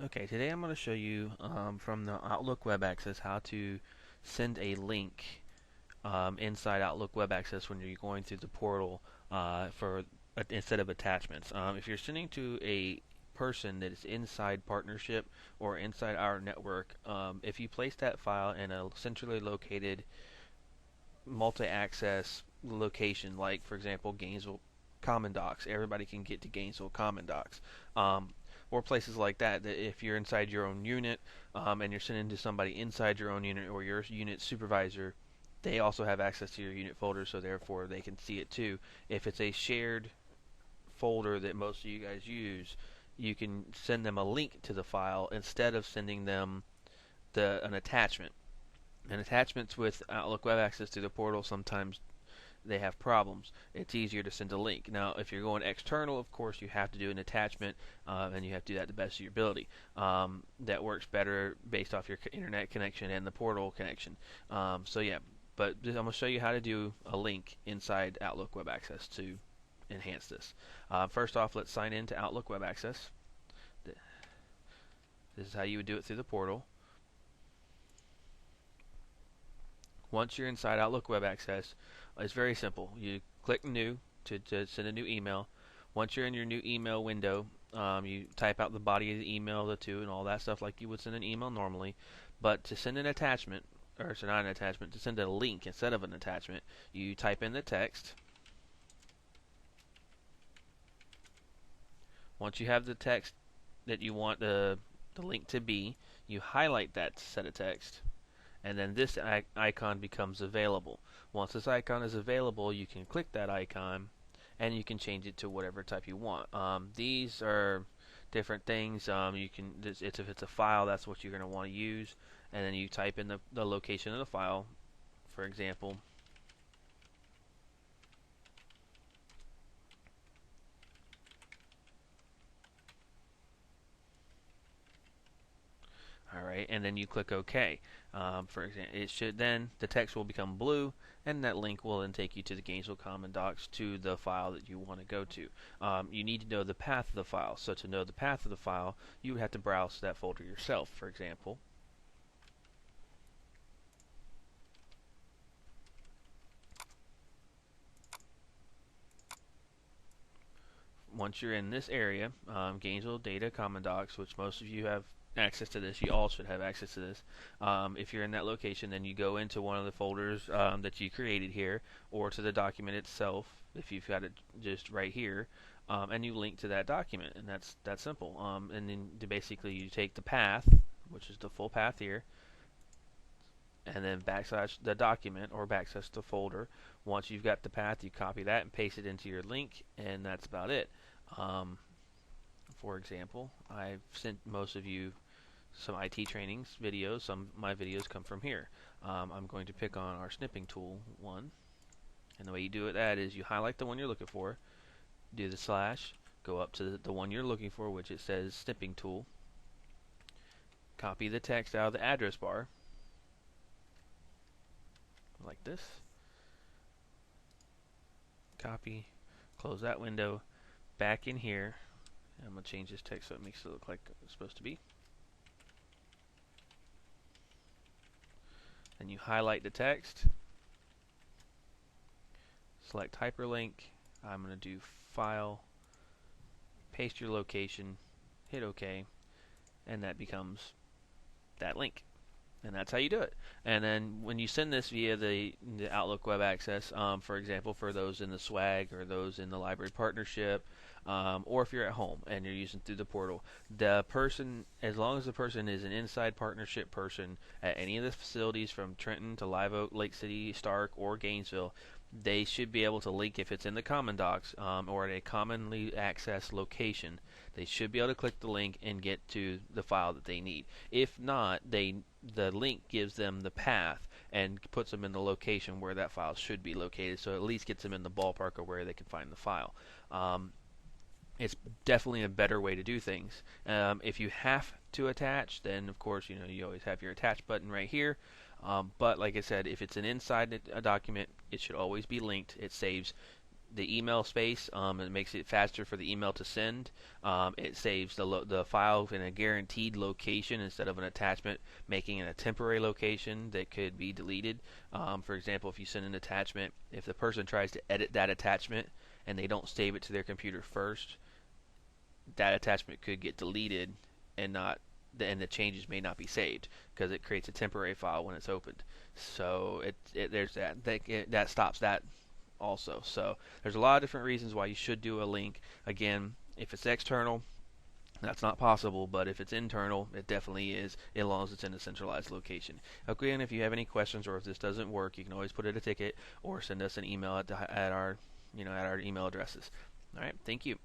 Okay, today I'm going to show you from the Outlook Web Access how to send a link inside Outlook Web Access when you're going through the portal instead of attachments. If you're sending to a person that is inside partnership or inside our network, if you place that file in a centrally located multi-access location, like for example Gainesville Common Docs, everybody can get to Gainesville Common Docs. Or places like that, that if you're inside your own unit and you're sending to somebody inside your own unit or your unit supervisor, they also have access to your unit folder, so therefore they can see it too. If it's a shared folder that most of you guys use, you can send them a link to the file instead of sending them an attachment. And attachments with Outlook Web Access through the portal sometimes they have problems. It's easier to send a link. Now, if you're going external, of course, you have to do an attachment, and you have to do that to the best of your ability. That works better based off your internet connection and the portal connection. So yeah, but I'm going to show you how to do a link inside Outlook Web Access to enhance this. First off, let's sign in to Outlook Web Access. This is how you would do it through the portal. Once you're inside Outlook Web Access, it's very simple. You click New to send a new email. Once you're in your new email window, you type out the body of the email, the to, and all that stuff like you would send an email normally. But to send an attachment, or so not an attachment, to send a link instead of an attachment, you type in the text. Once you have the text that you want the link to be, you highlight that set of text, and then this icon becomes available. Once this icon is available, you can click that icon and you can change it to whatever type you want. These are different things. If it's a file, that's what you're going to want to use, and then you type in the location of the file. For example, alright, and then you click OK. For example, the text will become blue, and that link will then take you to the Gainesville Common Docs to the file that you want to go to. You need to know the path of the file. So to know the path of the file, you would have to browse that folder yourself. For example, once you're in this area, Gainesville Data Common Docs, which most of you have access to this, you all should have access to this. If you're in that location, then you go into one of the folders that you created here, or to the document itself, if you've got it just right here, and you link to that document, and that's simple. And then basically you take the path, which is the full path here, and then backslash the document or backslash the folder. Once you've got the path, you copy that and paste it into your link, and that's about it. For example, I've sent most of you some IT trainings videos. Some of my videos come from here. I'm going to pick on our snipping tool one, and the way you do that is you highlight the one you're looking for, do the slash, go up to the one you're looking for, which it says snipping tool, copy the text out of the address bar like this, copy, close that window, back in here. I'm going to change this text so it makes it look like it's supposed to be. Then you highlight the text, select hyperlink. I'm going to do file, paste your location, hit OK, and that becomes that link. And that's how you do it. And then when you send this via the Outlook Web Access, for example, for those in the SWAG or those in the library partnership, or if you're at home and you're using through the portal, the person, as long as the person is an inside partnership person at any of the facilities from Trenton to Live Oak, Lake City, Stark, or Gainesville, they should be able to link if it's in the Common Docs or at a commonly accessed location. They should be able to click the link and get to the file that they need. If not, the link gives them the path and puts them in the location where that file should be located, so at least gets them in the ballpark of where they can find the file. It's definitely a better way to do things. If you have to attach, then of course you always have your attach button right here. But like I said, if it's an inside a document, it should always be linked. It saves the email space. It makes it faster for the email to send. It saves the file in a guaranteed location instead of an attachment, making it a temporary location that could be deleted. For example, if you send an attachment, if the person tries to edit that attachment and they don't save it to their computer first, that attachment could get deleted and the changes may not be saved because it creates a temporary file when it's opened. So there's that stops that also. So there's a lot of different reasons why you should do a link. Again, if it's external, that's not possible, but if it's internal, it definitely is, as long as it's in a centralized location. Again, if you have any questions or if this doesn't work, you can always put it a ticket or send us an email at our email addresses. All right, thank you.